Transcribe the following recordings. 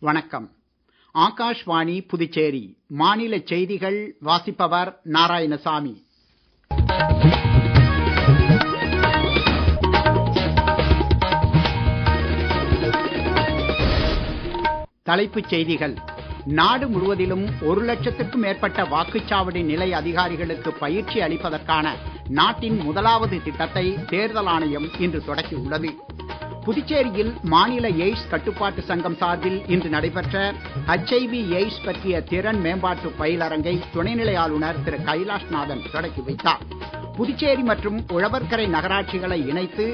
வணக்கம். ஆகாஷ்வாணி புதுச்சேரி மாநில செய்திகள் வாசிப்பவர் நாராயணசாமி. தலைப்புச் செய்திகள். நாடு முழுவதிலும் 1 லட்சத்திற்கும் மேற்பட்ட வாக்குச்சாவடி நிலை அதிகாரிகளுக்கு பயிற்சி அளிப்பதற்கான நாட்டின் முதலாவது திட்டத்தை தேர்தல் ஆணையம் இன்று தொடக்கியுள்ளது. புதுச்சேரியில் மாநில எய்ட்ஸ் கட்டுப்பாட்டு சங்கம் சார்பில் இன்று நடைபெற்ற HIV எய்ட்ஸ் பற்றிய திறன் மேம்பாட்டு பயிலரங்கை துணைநிலை ஆளுநர் திரு கைலாஷ்நாதன் தொடக்கி வைத்தார். புதுச்சேரி மற்றும் உழவர்கரை நகராட்சிகளை இணைத்து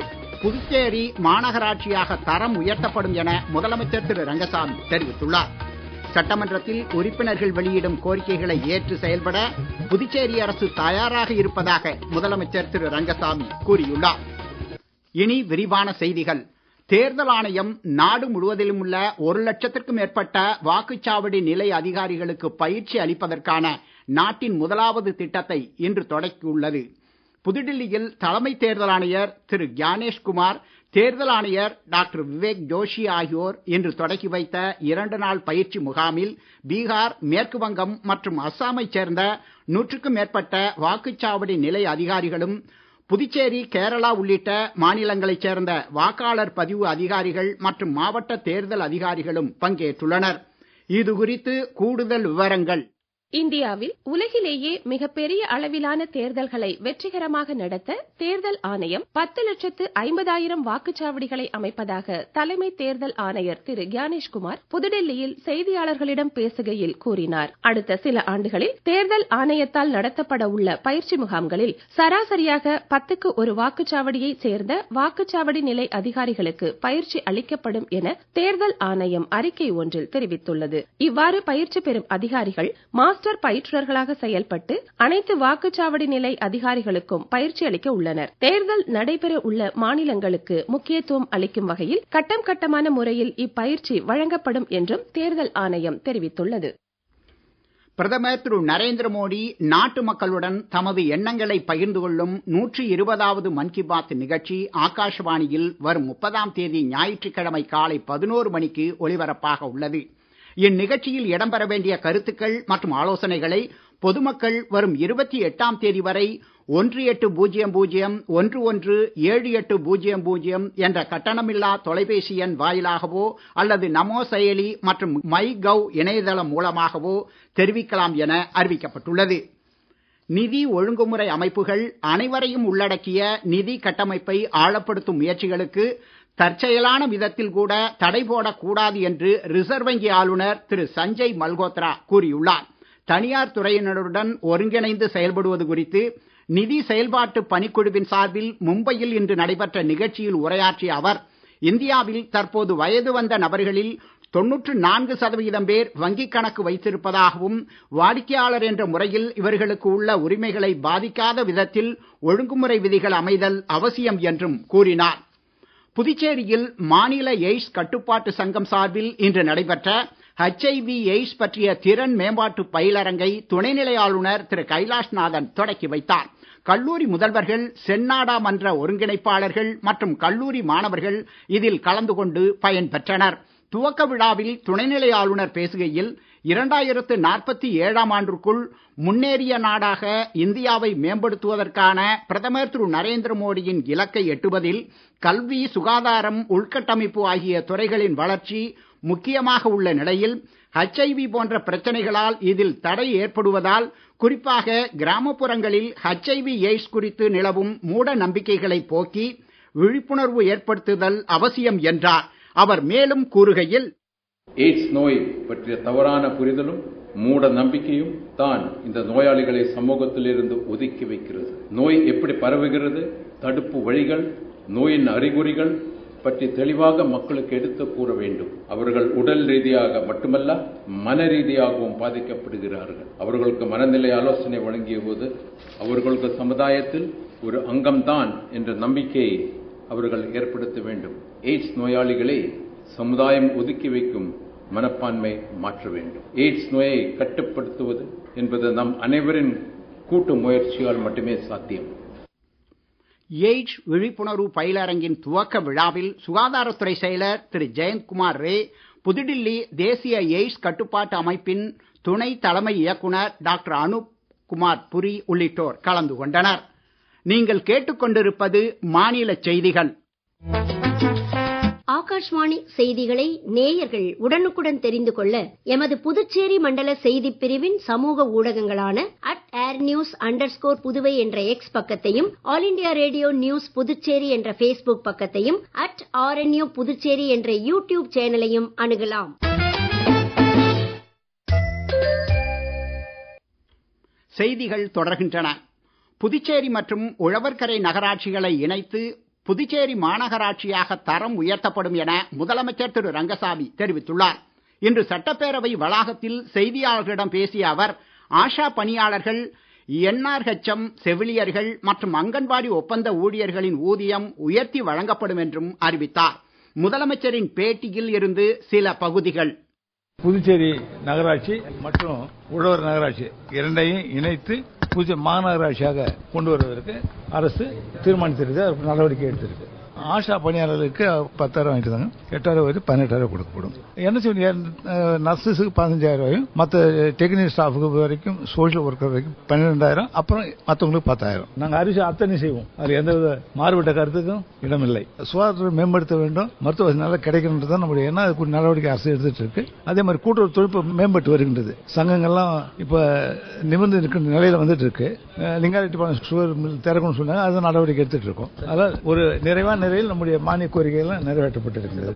புதுச்சேரி மாநகராட்சியாக தரம் உயர்த்தப்படும் என முதலமைச்சர் திரு ரங்கசாமி தெரிவித்துள்ளார். சட்டமன்றத்தில் உறுப்பினர்கள் வெளியிடும் கோரிக்கைகளை ஏற்று செயல்பட புதுச்சேரி அரசு தயாராக இருப்பதாக முதலமைச்சர் திரு ரங்கசாமி கூறியுள்ளார். இனி விரிவான செய்திகள். தேர்தல் ஆணையம் நாடு முழுவதிலும் உள்ள 1 லட்சத்திற்கும் மேற்பட்ட வாக்குச்சாவடி நிலை அதிகாரிகளுக்கு பயிற்சி அளிப்பதற்கான நாட்டின் முதலாவது திட்டத்தை இன்று தொடக்கியுள்ளது. புதுடில்லியில் தலைமை தேர்தல் ஆணையர் திரு ஞானேஷ்குமார், தேர்தல் ஆணையர் டாக்டர் விவேக் ஜோஷி ஆகியோர் இன்று தொடக்கி வைத்த 2 நாள் பயிற்சி முகாமில் பீகார், மேற்கு வங்கம் மற்றும் அஸ்ஸாமைச் சேர்ந்த 100க்கும் மேற்பட்ட வாக்குச்சாவடி நிலை அதிகாரிகளும் புதுச்சேரி, கேரளா உள்ளிட்ட மாநிலங்களைச் சேர்ந்த வாக்காளர் பதிவு அதிகாரிகள் மற்றும் மாவட்ட தேர்தல் அதிகாரிகளும் பங்கேற்றுள்ளனர். இது குறித்து கூடுதல் விவரங்கள். இந்தியாவில் உலகிலேயே மிகப்பெரிய அளவிலான தேர்தல்களை வெற்றிகரமாக நடத்த தேர்தல் ஆணையம் 10,50,000 வாக்குச்சாவடிகளை அமைப்பதாக தலைமை தேர்தல் ஆணையர் திரு ஞானேஷ்குமார் புதுடெல்லியில் செய்தியாளர்களிடம் பேசுகையில் கூறினார். அடுத்த சில ஆண்டுகளில் தேர்தல் ஆணையத்தால் நடத்தப்பட உள்ள பயிற்சி முகாம்களில் சராசரியாக 10க்கு ஒரு வாக்குச்சாவடியை சேர்ந்த வாக்குச்சாவடி நிலை அதிகாரிகளுக்கு பயிற்சி அளிக்கப்படும் என தேர்தல் ஆணையம் அறிக்கை ஒன்றில் தெரிவித்துள்ளது. இவ்வாறு பயிற்சி பெறும் அதிகாரிகள் மாஸ்டர் பயிற்றுநர்களாக செயல்பட்டு அனைத்து வாக்குச்சாவடி நிலை அதிகாரிகளுக்கும் பயிற்சி அளிக்க உள்ளனர். தேர்தல் நடைபெற உள்ள மாநிலங்களுக்கு முக்கியத்துவம் அளிக்கும் வகையில் கட்டம் கட்டமான முறையில் இப்பயிற்சி வழங்கப்படும் என்றும் தேர்தல் ஆணையம் தெரிவித்துள்ளது. பிரதமர் திரு நரேந்திர மோடி நாட்டு மக்களுடன் தமது எண்ணங்களை பகிர்ந்து கொள்ளும் 120வது மன் கி பாத் நிகழ்ச்சி ஆகாஷ்வாணியில் வரும் 30ஆம் தேதி ஞாயிற்றுக்கிழமை காலை 11 மணிக்கு ஒலிபரப்பாக உள்ளது. இந்நிகழ்ச்சியில் இடம்பெற வேண்டிய கருத்துக்கள் மற்றும் ஆலோசனைகளை பொதுமக்கள் வரும் 28ஆம் தேதி வரை 1800-117800 என்ற கட்டணமில்லா தொலைபேசி எண் வாயிலாகவோ அல்லது நமோ செயலி மற்றும் மைகவ் இணையதளம் மூலமாகவோ தெரிவிக்கலாம் என அறிவிக்கப்பட்டுள்ளது. நிதி ஒழுங்குமுறை அமைப்புகள் அனைவரையும் உள்ளடக்கிய நிதி கட்டமைப்பை ஆழப்படுத்தும் முயற்சிகளுக்கு தற்செயலான விதத்தில் கூட தடை போடக்கூடாது என்று ரிசர்வ் வங்கி ஆளுநர் திரு சஞ்சய் மல்கோத்ரா கூறியுள்ளார். தனியார் துறையினருடன் ஒருங்கிணைந்து செயல்படுவது குறித்து நிதி செயல்பாட்டு பணிக்குழுவின் சார்பில் மும்பையில் இன்று நடைபெற்ற நிகழ்ச்சியில் உரையாற்றிய அவர், இந்தியாவில் தற்போது வயது வந்த நபர்களில் 94% பேர் வங்கிக் கணக்கு வைத்திருப்பதாகவும் வாடிக்கையாளர் என்ற முறையில் இவர்களுக்கு உள்ள உரிமைகளை பாதிக்காத விதத்தில் ஒழுங்குமுறை விதிகள் அமைதல் அவசியம் என்றும் கூறினார். புதுச்சேரியில் மாநில எய்ட்ஸ் கட்டுப்பாட்டு சங்கம் சார்பில் இன்று நடைபெற்ற HIV எய்ட்ஸ் பற்றிய திறன் மேம்பாட்டு பயிலரங்கை துணைநிலை ஆளுநர் திரு கைலாஷ்நாதன் தொடக்கி வைத்தார். கல்லூரி முதல்வர்கள், செந்நாடா மன்ற ஒருங்கிணைப்பாளர்கள் மற்றும் கல்லூரி மாணவர்கள் இதில் கலந்து கொண்டு பயன்பெற்றனர். துவக்க விழாவில் துணைநிலை ஆளுநர் பேசுகையில், 2047ஆம் ஆண்டிற்குள் முன்னேறிய நாடாக இந்தியாவை மேம்படுத்துவதற்கான பிரதமர் திரு நரேந்திர மோடியின் இலக்கை எட்டுவதில் கல்வி, சுகாதாரம், உள்கட்டமைப்பு ஆகிய துறைகளின் வளர்ச்சி முக்கியமாக உள்ள நிலையில் HIV போன்ற பிரச்சனைகளால் இதில் தடை ஏற்படுவதால் குறிப்பாக கிராமப்புறங்களில் HIV எய்ட்ஸ் குறித்து நிலவும் மூட நம்பிக்கைகளை போக்கி விழிப்புணர்வு ஏற்படுத்துதல் அவசியம் என்றார். அவர் மேலும் கூறுகையில், எய்ட்ஸ் நோய் பற்றிய தவறான புரிதலும் மூட நம்பிக்கையும் தான் இந்த நோயாளிகளை சமூகத்திலிருந்து ஒதுக்கி வைக்கிறது. நோய் எப்படி பரவுகிறது, தடுப்பு வழிகள், நோயின் அறிகுறிகள் பற்றி தெளிவாக மக்களுக்கு எடுத்து கூற வேண்டும். அவர்கள் உடல் ரீதியாக மட்டுமல்ல மன ரீதியாகவும் பாதிக்கப்படுகிறார்கள். அவர்களுக்கு மனநிலை ஆலோசனை வழங்கிய போது அவர்களுக்கு சமுதாயத்தில் ஒரு அங்கம்தான் என்ற நம்பிக்கையை அவர்கள் ஏற்படுத்த வேண்டும். எய்ட்ஸ் நோயாளிகளை சமுதாயம் ஒதுக்கி வைக்கும் மனப்பான்மை மாற்ற வேண்டும். எய்ட்ஸ் நோயை கட்டுப்படுத்துவது என்பது நம் அனைவரின் கூட்டு முயற்சியால் மட்டுமே சாத்தியம். எய்ட்ஸ் விழிப்புணர்வு பயிலரங்கின் துவக்க விழாவில் சுகாதாரத்துறை செயலர் திரு ஜெயந்த்குமார் ரே, புதுடில்லி தேசிய எய்ட்ஸ் கட்டுப்பாட்டு அமைப்பின் துணை தலைமை இயக்குனர் டாக்டர் அனூப் குமார் புரி உள்ளிட்டோர் கலந்து கொண்டனர். நீங்கள் கேட்டுக்கொண்டிருப்பது மாநில செய்திகள். ஆகாஷ்வாணி செய்திகளை நேயர்கள் உடனுக்குடன் தெரிந்து கொள்ள எமது புதுச்சேரி மண்டல செய்திப் பிரிவின் சமூக ஊடகங்களான @airnews_புதுவை என்ற எக்ஸ் பக்கத்தையும், all India radio news Puducherry என்ற Facebook பக்கத்தையும், @RNU புதுச்சேரி என்ற யூடியூப் சேனலையும் அணுகலாம். செய்திகள் தொடர்கின்றன. புதுச்சேரி மற்றும் உழவர்கரை நகராட்சிகளை இணைத்து புதுச்சேரி மாநகராட்சியாக தரம் உயர்த்தப்படும் என முதலமைச்சர் திரு ரங்கசாமி தெரிவித்துள்ளார். இன்று சட்டப்பேரவை வளாகத்தில் செய்தியாளர்களிடம் பேசிய அவர், ஆஷா பணியாளர்கள், NRHM செவிலியர்கள் மற்றும் அங்கன்வாடி ஒப்பந்த ஊழியர்களின் ஊதியம் உயர்த்தி வழங்கப்படும் என்றும் அறிவித்தார். முதலமைச்சரின் பேட்டியில் இருந்து சில பகுதிகள். புதுச்சேரி நகராட்சி மற்றும் உழவர் நகராட்சி இரண்டையும் இணைத்து புதிய மாநகராட்சியாக கொண்டு வருவதற்கு அரசு தீர்மானித்திருக்கு, நடவடிக்கை எடுத்திருக்கு. ஆஷா பணியாளர்களுக்கு 10,000 வாங்கிட்டு தாங்க, 8,000 வரை 18,000 கொடுக்கப்படும். நர்சஸுக்கு 15,000, மற்ற டெக்னிக்கல் ஸ்டாஃபுக்கு வரைக்கும், சோசியல் ஒர்க்கர் வரைக்கும் 12,000, அப்புறம் மற்றவங்களுக்கு 10,000. நாங்கள் அறிவிச்சு அத்தனை செய்வோம். அதில் எந்தவித மாறுபட்ட கருத்துக்கும் இடமில்லை. சுகாதாரத்தை மேம்படுத்த வேண்டும், மருத்துவ வசதி நல்லா கிடைக்கணுன்றது தான் நம்முடைய எண்ணம். அதுக்கு நடவடிக்கை அரசு எடுத்துட்டு இருக்கு. அதே மாதிரி கூட்டுறவு தொழில்நுட்பம் மேம்பட்டு வருகின்றது. சங்கங்கள்லாம் இப்ப நிமிர்ந்து நிற்கிற நிலையில வந்துட்டு இருக்கு. லிங்காரெட்டிப்பாளையம் சுகர் மில் திறக்கணும்னு சொன்னாங்க, அதை நடவடிக்கை எடுத்துட்டு இருக்கோம். அதாவது ஒரு நிறைவான நம்முடைய மானிய கோரிக்கைகள் நிறைவேற்றப்பட்டிருக்கிறது.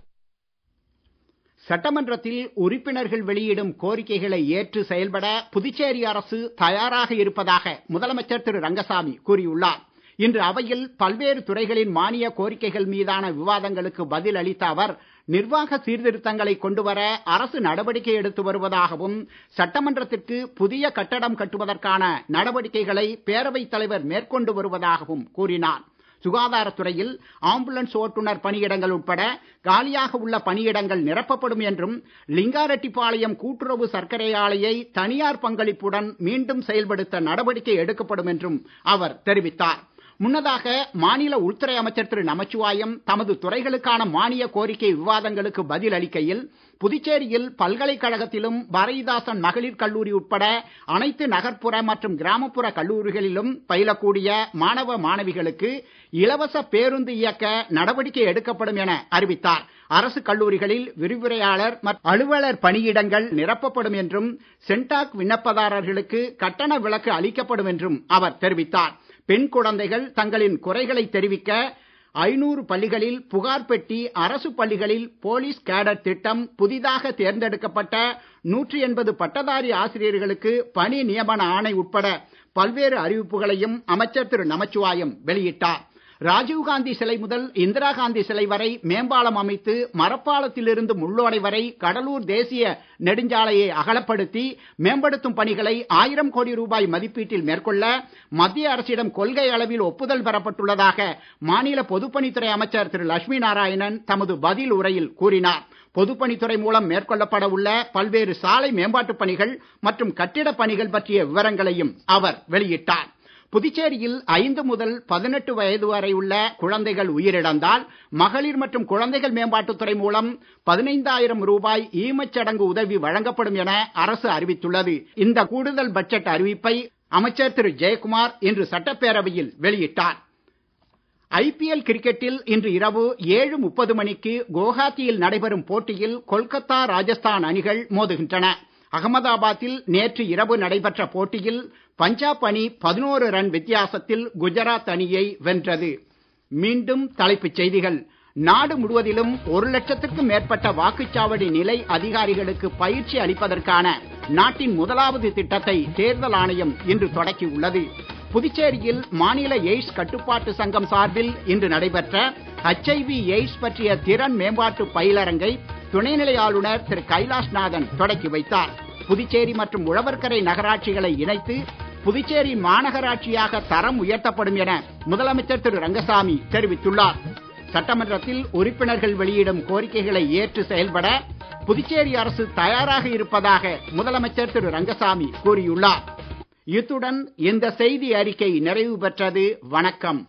சட்டமன்றத்தில் உறுப்பினர்கள் வெளியிடும் கோரிக்கைகளை ஏற்று செயல்பட புதுச்சேரி அரசு தயாராக இருப்பதாக முதலமைச்சர் திரு ரங்கசாமி கூறியுள்ளார். இன்று அவையில் பல்வேறு துறைகளின் மானிய கோரிக்கைகள் மீதான விவாதங்களுக்கு பதில் அளித்த அவர், நிர்வாக சீர்திருத்தங்களை கொண்டுவர அரசு நடவடிக்கை எடுத்து வருவதாகவும், சட்டமன்றத்திற்கு புதிய கட்டடம் கட்டுவதற்கான நடவடிக்கைகளை பேரவைத் தலைவர் மேற்கொண்டு வருவதாகவும் கூறினார். சுகாதாரத்துறையில் ஆம்புலன்ஸ் ஓட்டுநர் பணியிடங்கள் உட்பட காலியாக உள்ள பணியிடங்கள் நிரப்பப்படும் என்றும், லிங்காரெட்டிப்பாளையம் கூட்டுறவு சர்க்கரை ஆலையை தனியார் பங்களிப்புடன் மீண்டும் செயல்படுத்த நடவடிக்கை எடுக்கப்படும் என்றும் அவர் தெரிவித்தார். முன்னதாக மாநில உள்துறை அமைச்சர் திரு நமச்சிவாயம் தமது துறைகளுக்கான மானிய கோரிக்கை விவாதங்களுக்கு பதில் அளிக்கையில், புதுச்சேரியில் பல்கலைக்கழகத்திலும் பாரதிதாசன் மகளிர் கல்லூரி உட்பட அனைத்து நகர்ப்புற மற்றும் கிராமப்புற கல்லூரிகளிலும் பயிலக்கூடிய மாணவ மாணவிகளுக்கு இலவச பேருந்து இயக்க நடவடிக்கை எடுக்கப்படும் என அறிவித்தார். அரசு கல்லூரிகளில் விரிவுரையாளர் மற்றும் அலுவலர் பணியிடங்கள் நிரப்பப்படும் என்றும், சென்டாக் விண்ணப்பதாரர்களுக்கு கட்டண விலக்கு அளிக்கப்படும் என்றும் அவர் தெரிவித்தார். பெண் குழந்தைகள் தங்களின் குறைகளை தெரிவிக்க 500 பள்ளிகளில் புகார் பெட்டி, அரசு பள்ளிகளில் போலீஸ் கேடட் திட்டம், புதிதாக தேர்ந்தெடுக்கப்பட்ட 180 பட்டதாரி ஆசிரியர்களுக்கு பணி நியமன ஆணை உட்பட பல்வேறு அறிவிப்புகளையும் அமைச்சர் திரு நமச்சிவாயம் வெளியிட்டார். ராஜீவ்காந்தி சிலை முதல் இந்திரா காந்தி சிலை வரை மேம்பாலம் அமைத்து, மரப்பாலத்திலிருந்து முள்ளோடை வரை கடலூர் தேசிய நெடுஞ்சாலையை அகலப்படுத்தி மேம்படுத்தும் பணிகளை 1000 கோடி ரூபாய் மதிப்பீட்டில் மேற்கொள்ள மத்திய அரசிடம் கொள்கை அளவில் ஒப்புதல் பெறப்பட்டுள்ளதாக மாநில பொதுப்பணித்துறை அமைச்சர் திரு லட்சுமி நாராயணன் தமது பதில் உரையில் கூறினார். பொதுப்பணித்துறை மூலம் மேற்கொள்ளப்பட உள்ள பல்வேறு சாலை மேம்பாட்டுப் பணிகள் மற்றும் கட்டிடப் பணிகள் பற்றிய விவரங்களையும் அவர் வெளியிட்டார். புதுச்சேரியில் 5 முதல் 18 வயது வரை உள்ள குழந்தைகள் உயிரிழந்தால் மகளிர் மற்றும் குழந்தைகள் மேம்பாட்டுத்துறை மூலம் 15,000 ரூபாய் ஈமச்சடங்கு உதவி வழங்கப்படும் என அரசு அறிவித்துள்ளது. இந்த கூடுதல் பட்ஜெட் அறிவிப்பை அமைச்சர் திரு ஜெயக்குமார் இன்று சட்டப்பேரவையில் வெளியிட்டார். IPL கிரிக்கெட்டில் இன்று இரவு 7:30 மணிக்கு குவஹாத்தியில் நடைபெறும் போட்டியில் கொல்கத்தா, ராஜஸ்தான் அணிகள் மோதுகின்றன. அகமதாபாத்தில் நேற்று இரவு நடைபெற்ற போட்டியில் பஞ்சாப் அணி 11 ரன் வித்தியாசத்தில் குஜராத் அணியை வென்றது. மீண்டும் தலைப்புச் செய்திகள். நாடு முழுவதிலும் 1 லட்சத்திற்கும் மேற்பட்ட வாக்குச்சாவடி நிலை அதிகாரிகளுக்கு பயிற்சி அளிப்பதற்கான நாட்டின் முதலாவது திட்டத்தை தேர்தல் ஆணையம் இன்று தொடக்கியுள்ளது. புதுச்சேரியில் மாநில எய்ட்ஸ் கட்டுப்பாட்டு சங்கம் சார்பில் இன்று நடைபெற்ற HIV எய்ட்ஸ் பற்றிய திறன் மேம்பாட்டு பயிலரங்கை துணைநிலை ஆளுநர் திரு கைலாஷ்நாதன் தொடக்கி வைத்தார். புதுச்சேரி மற்றும் உழவர்கரை நகராட்சிகளை இணைத்து புதுச்சேரி மாநகராட்சியாக தரம் உயர்த்தப்படும் என முதலமைச்சர் திரு ரங்கசாமி தெரிவித்துள்ளார். சட்டமன்றத்தில் உறுப்பினர்கள் வெளியிடும் கோரிக்கைகளை ஏற்று செயல்பட புதுச்சேரி அரசு தயாராக இருப்பதாக முதலமைச்சர் திரு ரங்கசாமி கூறியுள்ளார். இத்துடன் இந்த செய்தி அறிக்கை நிறைவு பெற்றது. வணக்கம்.